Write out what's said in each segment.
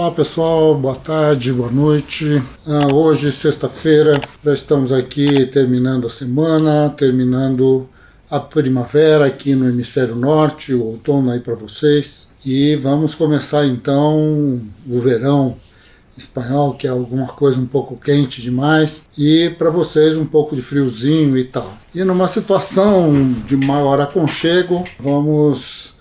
Olá pessoal, boa tarde, boa noite. Hoje, sexta-feira, já estamos aqui terminando a semana, terminando a primavera aqui no hemisfério norte, o outono aí para vocês. E vamos começar então o verão espanhol, que é alguma coisa um pouco quente demais, e para vocês um pouco de friozinho e tal. E numa situação de maior aconchego, vamos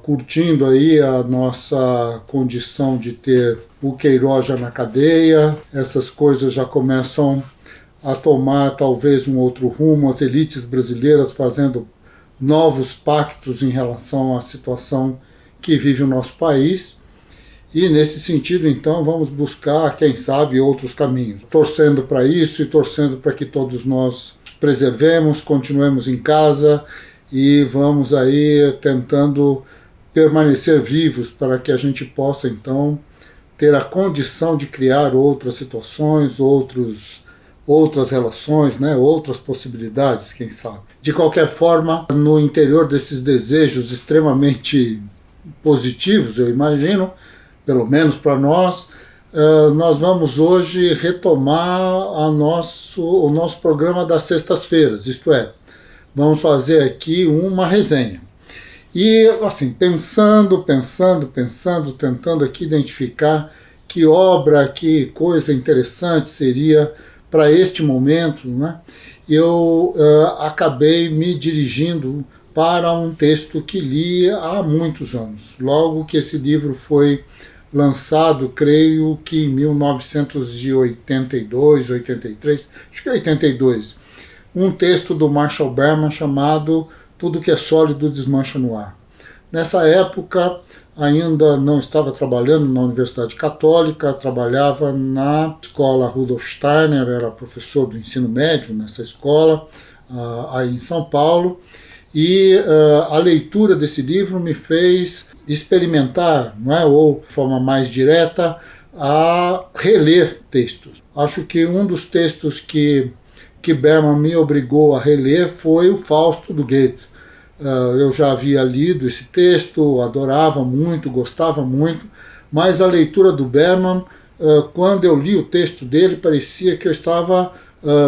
curtindo aí a nossa condição de ter o Queiroz já na cadeia. Essas coisas já começam a tomar talvez um outro rumo, as elites brasileiras fazendo novos pactos em relação à situação que vive o nosso país. E nesse sentido, então, vamos buscar, quem sabe, outros caminhos. Torcendo para isso e torcendo para que todos nós preservemos, continuemos em casa e vamos aí tentando permanecer vivos para que a gente possa, então, ter a condição de criar outras situações, outras relações, né, outras possibilidades, quem sabe. De qualquer forma, no interior desses desejos extremamente positivos, eu imagino, pelo menos para nós, nós vamos hoje retomar o nosso programa das sextas-feiras, isto é, vamos fazer aqui uma resenha. E, assim, pensando, tentando aqui identificar que obra, que coisa interessante seria para este momento, né? Eu acabei me dirigindo para um texto que li há muitos anos. Logo que esse livro foi lançado, creio que em 1982, 83, acho que 82, um texto do Marshall Berman chamado Tudo que é Sólido Desmancha no Ar. Nessa época, ainda não estava trabalhando na Universidade Católica, trabalhava na escola Rudolf Steiner, era professor do ensino médio nessa escola, aí em São Paulo, e a leitura desse livro me fez experimentar, não é, ou de forma mais direta, a reler textos. Acho que um dos textos que Berman me obrigou a reler foi o Fausto do Goethe. Eu já havia lido esse texto, adorava muito, gostava muito, mas a leitura do Berman, quando eu li o texto dele, parecia que eu estava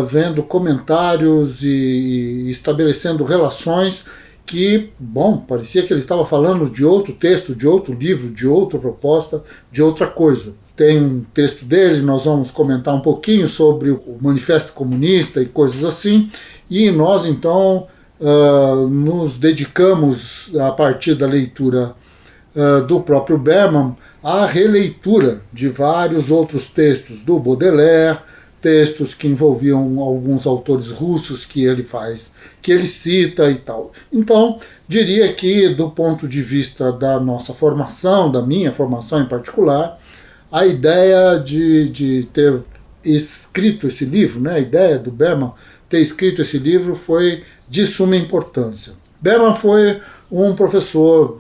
vendo comentários e estabelecendo relações que, bom, parecia que ele estava falando de outro texto, de outro livro, de outra proposta, de outra coisa. Tem um texto dele, nós vamos comentar um pouquinho sobre o Manifesto Comunista e coisas assim, e nós então nos dedicamos, a partir da leitura do próprio Berman, à releitura de vários outros textos do Baudelaire, textos que envolviam alguns autores russos que ele cita e tal. Então, diria que, do ponto de vista da nossa formação, da minha formação em particular, a ideia de ter escrito esse livro, né, a ideia do Berman ter escrito esse livro foi de suma importância. Berman foi um professor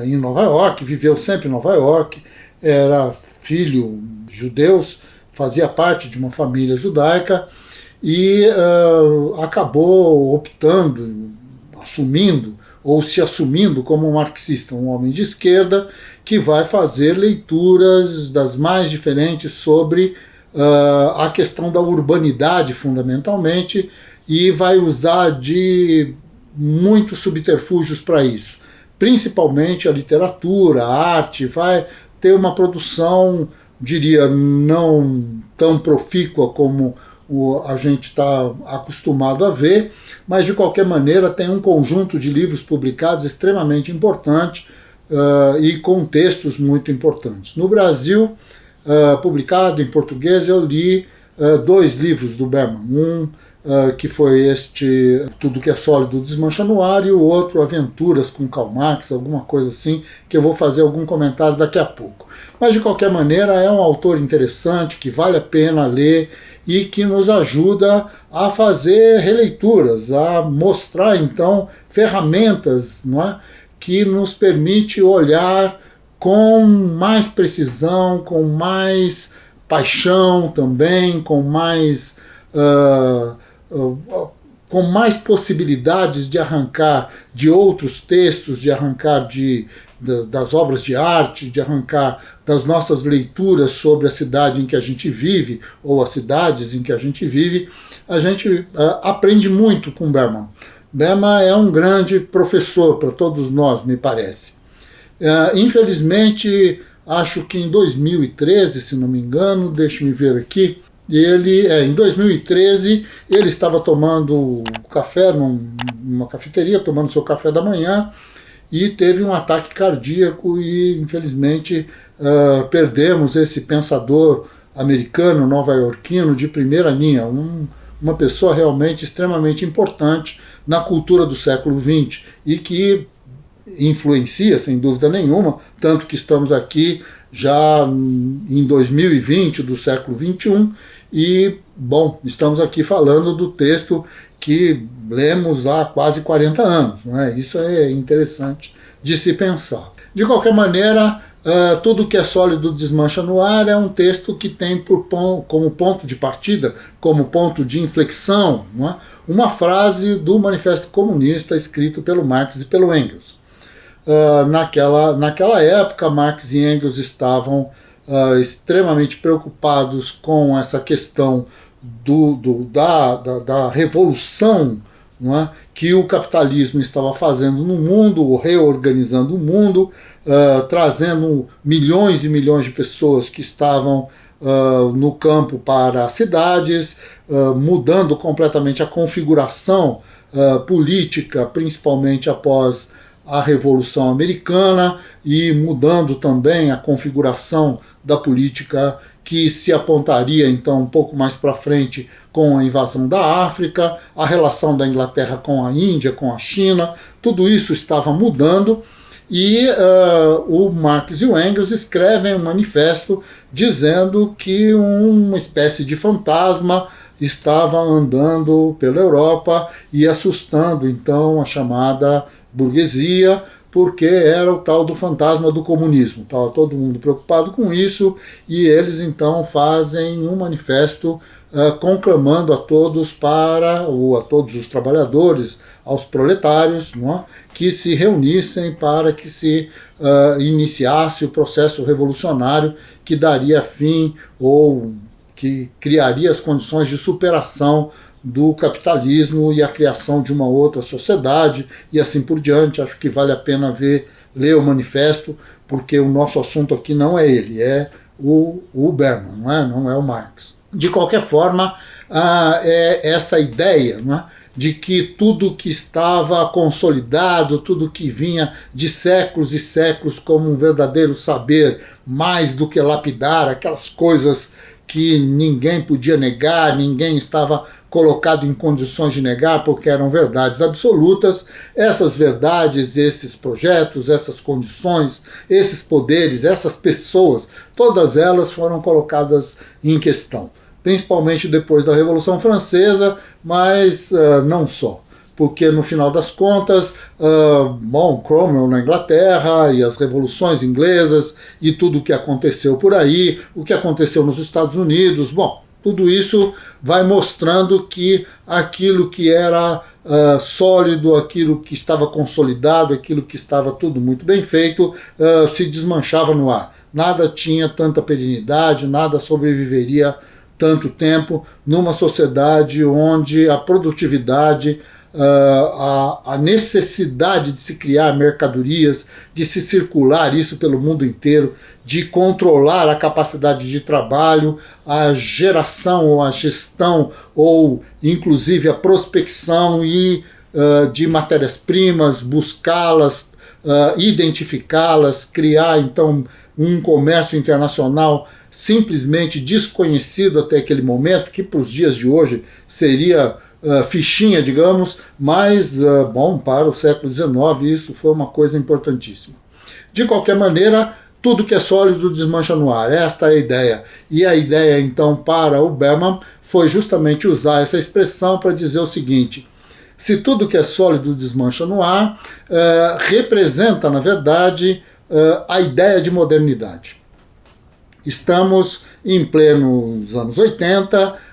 em Nova York, viveu sempre em Nova York, era filho de judeus, fazia parte de uma família judaica e acabou optando, se assumindo como um marxista, um homem de esquerda que vai fazer leituras das mais diferentes sobre a questão da urbanidade, fundamentalmente, e vai usar de muitos subterfúgios para isso. Principalmente a literatura, a arte, vai ter uma produção, diria, não tão profícua como a gente está acostumado a ver, mas de qualquer maneira tem um conjunto de livros publicados extremamente importante e com textos muito importantes. No Brasil, publicado em português, eu li dois livros do Berman, que foi este Tudo que é Sólido Desmancha no Ar, e o outro Aventuras com Karl Marx, alguma coisa assim, que eu vou fazer algum comentário daqui a pouco. Mas de qualquer maneira é um autor interessante, que vale a pena ler e que nos ajuda a fazer releituras, a mostrar então ferramentas, não é, que nos permite olhar com mais precisão, com mais paixão também, com mais com mais possibilidades de arrancar de outros textos, de arrancar das obras de arte, de arrancar das nossas leituras sobre a cidade em que a gente vive, ou as cidades em que a gente vive, a gente aprende muito com Berman. Berman é um grande professor para todos nós, me parece. Infelizmente, acho que em 2013, se não me engano, deixe-me ver aqui, em 2013, ele estava tomando café numa cafeteria, tomando seu café da manhã, e teve um ataque cardíaco e, infelizmente, perdemos esse pensador americano, nova-iorquino, de primeira linha, uma pessoa realmente extremamente importante na cultura do século XX e que influencia, sem dúvida nenhuma, tanto que estamos aqui já em 2020 do século XXI e, bom, estamos aqui falando do texto que lemos há quase 40 anos, não é? Isso é interessante de se pensar. De qualquer maneira, Tudo que é sólido desmancha no ar é um texto que tem como ponto de partida, como ponto de inflexão, não é? Uma frase do Manifesto Comunista escrito pelo Marx e pelo Engels. Naquela época, Marx e Engels estavam extremamente preocupados com essa questão da revolução, não é, que o capitalismo estava fazendo no mundo, reorganizando o mundo, trazendo milhões e milhões de pessoas que estavam no campo para as cidades, mudando completamente a configuração política, principalmente após a Revolução Americana, e mudando também a configuração da política que se apontaria então um pouco mais para frente com a invasão da África, a relação da Inglaterra com a Índia, com a China, tudo isso estava mudando, e o Marx e o Engels escrevem um manifesto dizendo que uma espécie de fantasma estava andando pela Europa e assustando então a chamada burguesia, porque era o tal do fantasma do comunismo. Estava todo mundo preocupado com isso, e eles então fazem um manifesto conclamando a todos a todos os trabalhadores, aos proletários, não é? Que se reunissem para que se iniciasse o processo revolucionário que daria fim ou que criaria as condições de superação do capitalismo e a criação de uma outra sociedade e assim por diante. Acho que vale a pena ler o manifesto, porque o nosso assunto aqui não é ele, é o Berman, não é o Marx. De qualquer forma, é essa ideia, não é, de que tudo que estava consolidado, tudo que vinha de séculos e séculos como um verdadeiro saber, mais do que lapidar, aquelas coisas que ninguém podia negar, ninguém estava colocado em condições de negar, porque eram verdades absolutas. Essas verdades, esses projetos, essas condições, esses poderes, essas pessoas, todas elas foram colocadas em questão, principalmente depois da Revolução Francesa, mas não só. Porque no final das contas, Cromwell na Inglaterra e as revoluções inglesas e tudo o que aconteceu por aí, o que aconteceu nos Estados Unidos, tudo isso vai mostrando que aquilo que era sólido, aquilo que estava consolidado, aquilo que estava tudo muito bem feito, se desmanchava no ar. Nada tinha tanta perenidade, nada sobreviveria tanto tempo numa sociedade onde a produtividade, a necessidade de se criar mercadorias, de se circular isso pelo mundo inteiro, de controlar a capacidade de trabalho, a geração ou a gestão, ou inclusive a prospecção de matérias-primas, buscá-las, identificá-las, criar então um comércio internacional simplesmente desconhecido até aquele momento, que para os dias de hoje seria fichinha, digamos, mas, para o século XIX isso foi uma coisa importantíssima. De qualquer maneira, tudo que é sólido desmancha no ar, esta é a ideia. E a ideia, então, para o Berman foi justamente usar essa expressão para dizer o seguinte: se tudo que é sólido desmancha no ar, representa, na verdade, a ideia de modernidade. Estamos em plenos anos 80,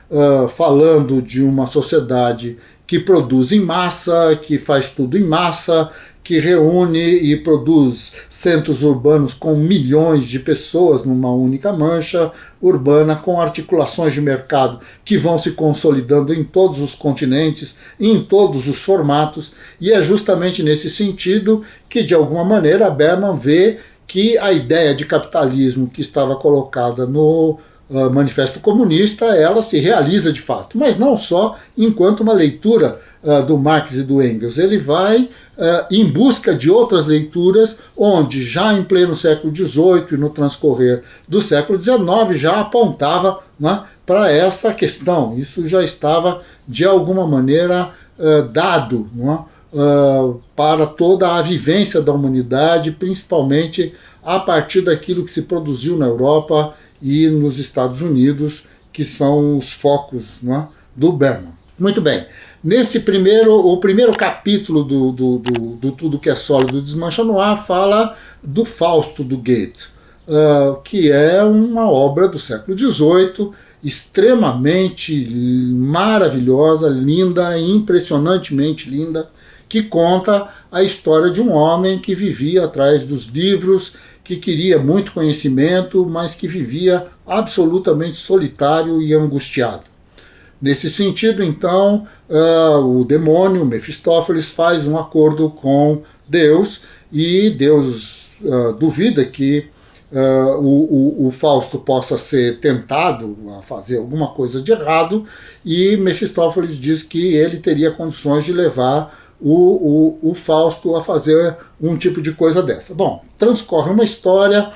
falando de uma sociedade que produz em massa, que faz tudo em massa, que reúne e produz centros urbanos com milhões de pessoas numa única mancha urbana, com articulações de mercado que vão se consolidando em todos os continentes, em todos os formatos, e é justamente nesse sentido que, de alguma maneira, Berman vê que a ideia de capitalismo que estava colocada no Manifesto Comunista, ela se realiza de fato, mas não só enquanto uma leitura do Marx e do Engels. Ele vai em busca de outras leituras, onde já em pleno século XVIII e no transcorrer do século XIX já apontava, né, para essa questão. Isso já estava, de alguma maneira, dado, né, para toda a vivência da humanidade, principalmente a partir daquilo que se produziu na Europa e nos Estados Unidos, que são os focos, né, do Berman. Muito bem. O primeiro capítulo do Tudo que é Sólido Desmancha no Ar fala do Fausto do Goethe, que é uma obra do século XVIII, extremamente maravilhosa, linda, impressionantemente linda, que conta a história de um homem que vivia atrás dos livros, que queria muito conhecimento, mas que vivia absolutamente solitário e angustiado. Nesse sentido, então, o demônio, Mefistófeles, faz um acordo com Deus, e Deus duvida que o Fausto possa ser tentado a fazer alguma coisa de errado, e Mefistófeles diz que ele teria condições de levar o Fausto a fazer um tipo de coisa dessa. Bom, transcorre uma história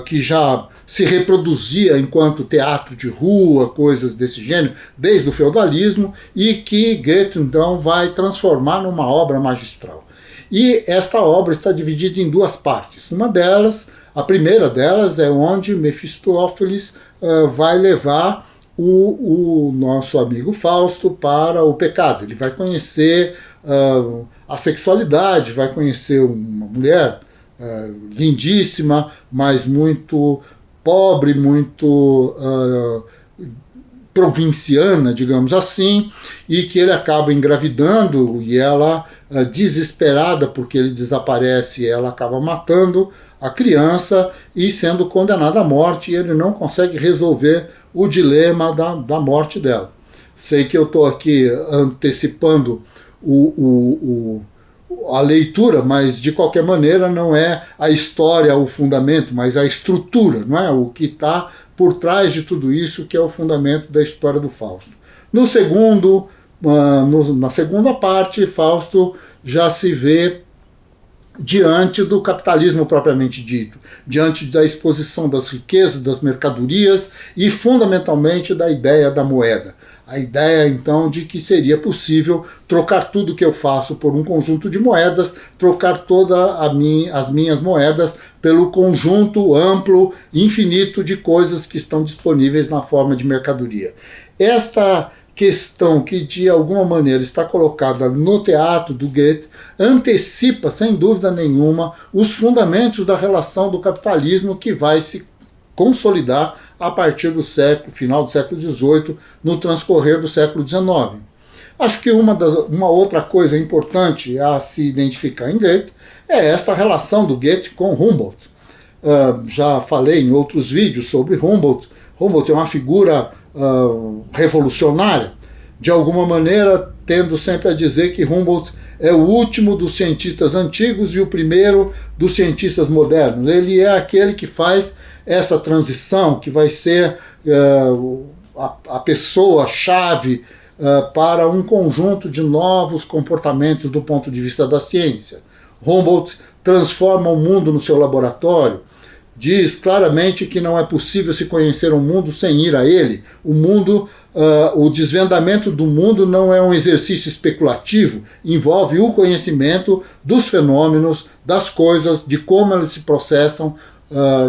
que já se reproduzia enquanto teatro de rua, coisas desse gênero, desde o feudalismo, e que Goethe então vai transformar numa obra magistral. E esta obra está dividida em duas partes. Uma delas, a primeira delas, é onde Mefistófeles vai levar o nosso amigo Fausto para o pecado. Ele vai conhecer a sexualidade, vai conhecer uma mulher lindíssima, mas muito pobre, muito provinciana, digamos assim, e que ele acaba engravidando, e ela, desesperada porque ele desaparece, ela acaba matando a criança e sendo condenada à morte, e ele não consegue resolver o dilema da morte dela. Sei que eu estou aqui antecipando a leitura, mas de qualquer maneira não é a história o fundamento, mas a estrutura, não é? O que está por trás de tudo isso, que é o fundamento da história do Fausto. Na segunda parte, Fausto já se vê diante do capitalismo propriamente dito, diante da exposição das riquezas, das mercadorias e, fundamentalmente, da ideia da moeda. A ideia, então, de que seria possível trocar tudo que eu faço por um conjunto de moedas, trocar todas as minhas moedas pelo conjunto amplo, infinito de coisas que estão disponíveis na forma de mercadoria. Esta questão, que de alguma maneira está colocada no teatro do Goethe, antecipa, sem dúvida nenhuma, os fundamentos da relação do capitalismo que vai se consolidar a partir do final do século XVIII, no transcorrer do século XIX. Acho que uma outra coisa importante a se identificar em Goethe é esta relação do Goethe com Humboldt. Já falei em outros vídeos sobre Humboldt. Humboldt é uma figura revolucionária, de alguma maneira tendo sempre a dizer que Humboldt é o último dos cientistas antigos e o primeiro dos cientistas modernos. Ele é aquele que faz essa transição, que vai ser a pessoa-chave para um conjunto de novos comportamentos do ponto de vista da ciência. Humboldt transforma o mundo no seu laboratório, diz claramente que não é possível se conhecer um mundo sem ir a ele. O desvendamento do mundo não é um exercício especulativo, envolve o conhecimento dos fenômenos, das coisas, de como elas se processam,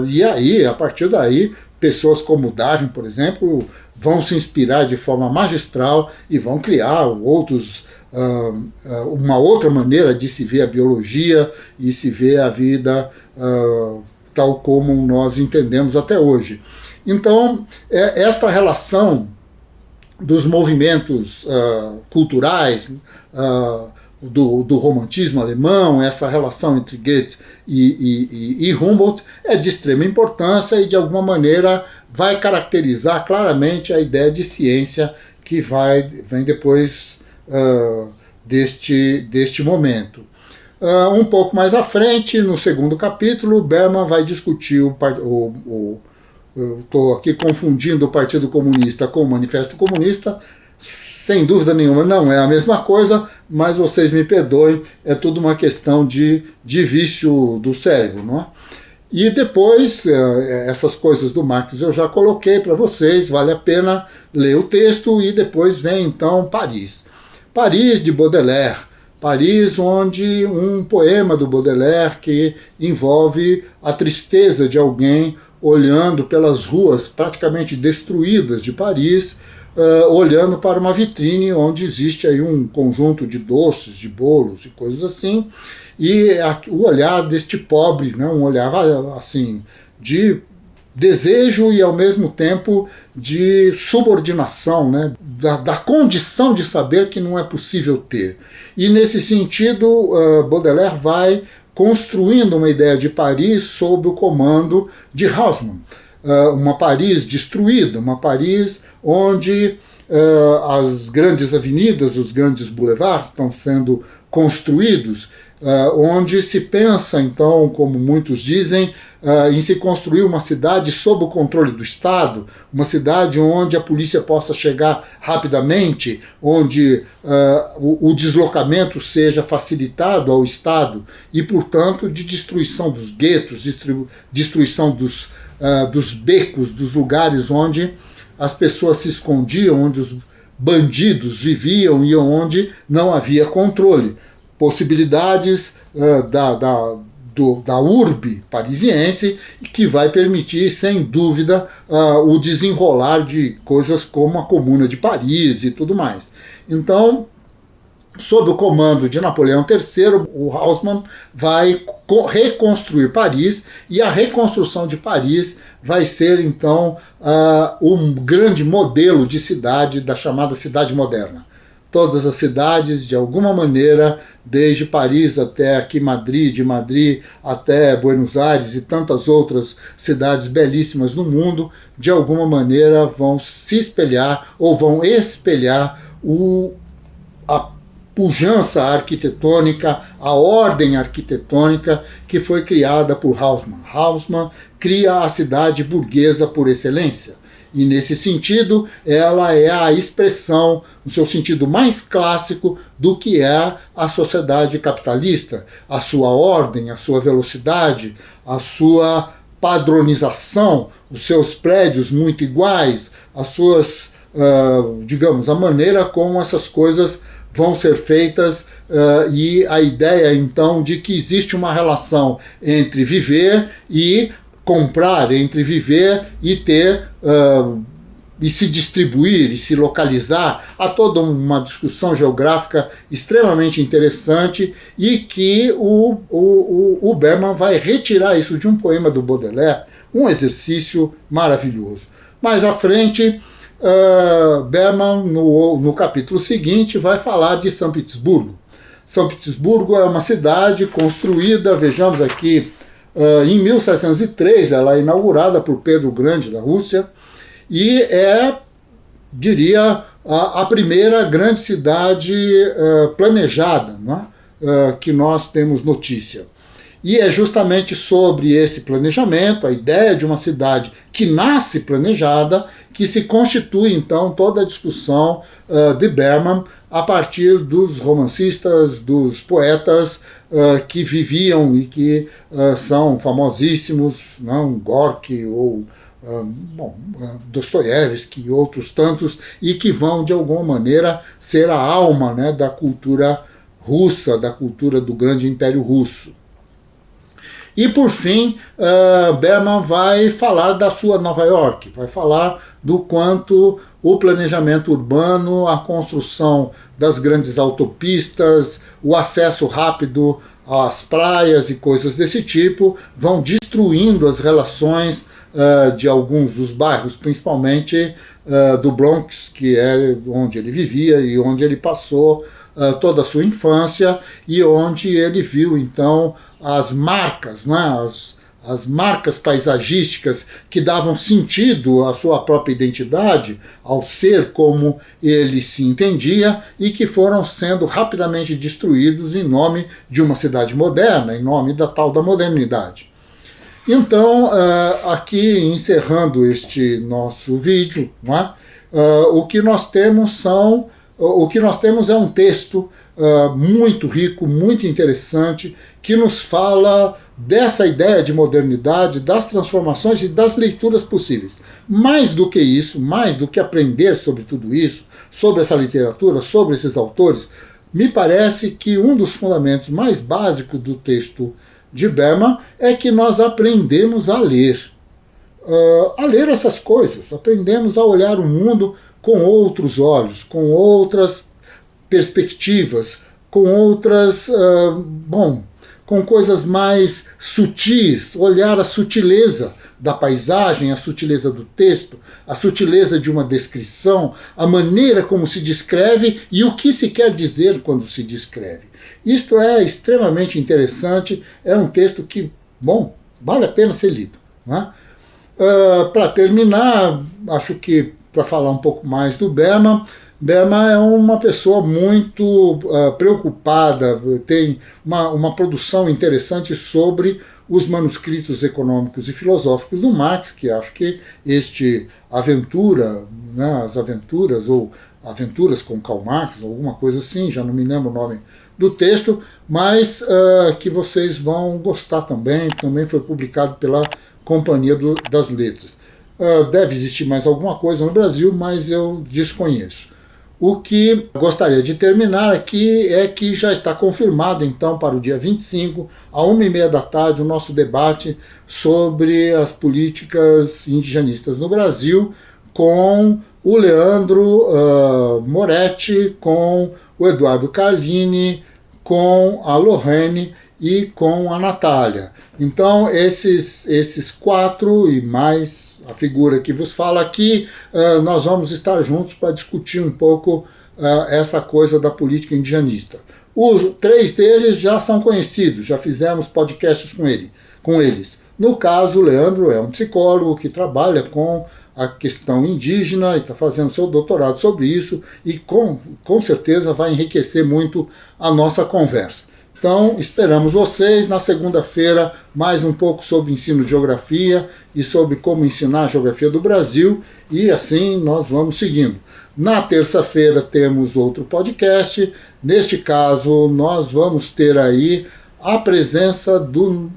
e aí, a partir daí, pessoas como Darwin, por exemplo, vão se inspirar de forma magistral e vão criar uma outra maneira de se ver a biologia e se ver a vida tal como nós entendemos até hoje. Então, esta relação dos movimentos culturais, do romantismo alemão, essa relação entre Goethe e Humboldt é de extrema importância e, de alguma maneira, vai caracterizar claramente a ideia de ciência que vem depois deste momento. Um pouco mais à frente, no segundo capítulo, Berman vai discutir eu estou aqui confundindo o Partido Comunista com o Manifesto Comunista. Sem dúvida nenhuma não é a mesma coisa, mas vocês me perdoem, é tudo uma questão de vício do cérebro, não é? E depois, essas coisas do Marx eu já coloquei para vocês, vale a pena ler o texto, e depois vem então Paris. Paris de Baudelaire, Paris onde um poema do Baudelaire que envolve a tristeza de alguém olhando pelas ruas praticamente destruídas de Paris, olhando para uma vitrine onde existe aí um conjunto de doces, de bolos e coisas assim, e o olhar deste pobre, né, um olhar assim de desejo e ao mesmo tempo de subordinação, né, da condição de saber que não é possível ter. E nesse sentido, Baudelaire vai construindo uma ideia de Paris sob o comando de Haussmann. Uma Paris destruída, uma Paris onde as grandes avenidas, os grandes boulevards estão sendo construídos, onde se pensa, então, como muitos dizem, em se construir uma cidade sob o controle do Estado, uma cidade onde a polícia possa chegar rapidamente, onde o deslocamento seja facilitado ao Estado e, portanto, de destruição dos guetos, destruição dos becos, dos lugares onde as pessoas se escondiam, onde os bandidos viviam e onde não havia controle. Possibilidades da urbe parisiense, que vai permitir, sem dúvida, o desenrolar de coisas como a Comuna de Paris e tudo mais. Então, sob o comando de Napoleão III, o Haussmann vai reconstruir Paris, e a reconstrução de Paris vai ser, então, um grande modelo de cidade, da chamada cidade moderna. Todas as cidades, de alguma maneira, desde Paris até aqui Madrid, de Madrid até Buenos Aires e tantas outras cidades belíssimas no mundo, de alguma maneira vão se espelhar ou vão espelhar a pujança arquitetônica, a ordem arquitetônica que foi criada por Haussmann. Haussmann cria a cidade burguesa por excelência. E, nesse sentido, ela é a expressão, no seu sentido mais clássico, do que é a sociedade capitalista. A sua ordem, a sua velocidade, a sua padronização, os seus prédios muito iguais, as suas, digamos, a maneira como essas coisas vão ser feitas, e a ideia, então, de que existe uma relação entre viver e comprar, entre viver e ter, e se distribuir, e se localizar. Há toda uma discussão geográfica extremamente interessante, e que o Berman vai retirar isso de um poema do Baudelaire, um exercício maravilhoso. Mais à frente, Berman, no capítulo seguinte, vai falar de São Petersburgo. São Petersburgo é uma cidade construída, vejamos aqui, em 1703, ela é inaugurada por Pedro o Grande da Rússia, e diria, a primeira grande cidade planejada, né, que nós temos notícia. E é justamente sobre esse planejamento, a ideia de uma cidade que nasce planejada, que se constitui, então, toda a discussão de Berman a partir dos romancistas, dos poetas que viviam e que são famosíssimos, não? Gorky ou Dostoiévski e outros tantos, e que vão, de alguma maneira, ser a alma, né, da cultura russa, da cultura do grande Império Russo. E, por fim, Berman vai falar da sua Nova York, vai falar do quanto o planejamento urbano, a construção das grandes autopistas, o acesso rápido às praias e coisas desse tipo vão destruindo as relações de alguns dos bairros, principalmente do Bronx, que é onde ele vivia e onde ele passou toda a sua infância e onde ele viu, então, as marcas, né, as marcas paisagísticas que davam sentido à sua própria identidade, ao ser como ele se entendia, e que foram sendo rapidamente destruídos em nome de uma cidade moderna, em nome da tal da modernidade. Então, aqui encerrando este nosso vídeo, né, o que nós temos é um texto muito rico, muito interessante, que nos fala dessa ideia de modernidade, das transformações e das leituras possíveis. Mais do que isso, mais do que aprender sobre tudo isso, sobre essa literatura, sobre esses autores, me parece que um dos fundamentos mais básicos do texto de Berman é que nós aprendemos a ler essas coisas, aprendemos a olhar o mundo com outros olhos, com outras perspectivas, com outras, com coisas mais sutis, olhar a sutileza da paisagem, a sutileza do texto, a sutileza de uma descrição, a maneira como se descreve e o que se quer dizer quando se descreve. Isto é extremamente interessante, é um texto que, vale a pena ser lido, né? Para terminar, acho que para falar um pouco mais do Berman é uma pessoa muito preocupada, tem uma produção interessante sobre os manuscritos econômicos e filosóficos do Marx, que acho que as aventuras ou aventuras com Karl Marx, alguma coisa assim, já não me lembro o nome do texto, mas que vocês vão gostar também foi publicado pela Companhia das Letras. Deve existir mais alguma coisa no Brasil, mas eu desconheço. O que gostaria de terminar aqui é que já está confirmado, então, para o dia 25, à 1h30 da tarde, o nosso debate sobre as políticas indigenistas no Brasil, com o Leandro Moretti, com o Eduardo Carlini, com a Lorraine e com a Natália. Então, esses quatro e mais a figura que vos fala aqui, nós vamos estar juntos para discutir um pouco essa coisa da política indigenista. Os 3 deles já são conhecidos, já fizemos podcasts com eles. No caso, o Leandro é um psicólogo que trabalha com a questão indígena, está fazendo seu doutorado sobre isso e com certeza vai enriquecer muito a nossa conversa. Então, esperamos vocês na segunda-feira, mais um pouco sobre ensino de geografia e sobre como ensinar a geografia do Brasil, e assim nós vamos seguindo. Na terça-feira temos outro podcast, neste caso nós vamos ter aí a presença do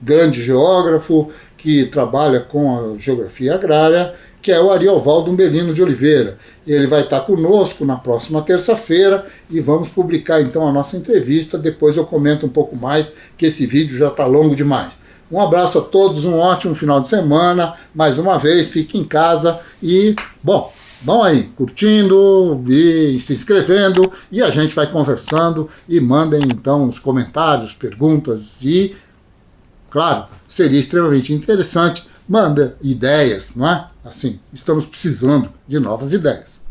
grande geógrafo que trabalha com a geografia agrária, que é o Ariovaldo Umbelino de Oliveira. Ele vai estar conosco na próxima terça-feira e vamos publicar então a nossa entrevista. Depois eu comento um pouco mais, que esse vídeo já está longo demais. Um abraço a todos, um ótimo final de semana. Mais uma vez, fique em casa e, vão aí, curtindo e se inscrevendo, e a gente vai conversando, e mandem então os comentários, perguntas e, claro, seria extremamente interessante, manda ideias, não é? Assim, estamos precisando de novas ideias.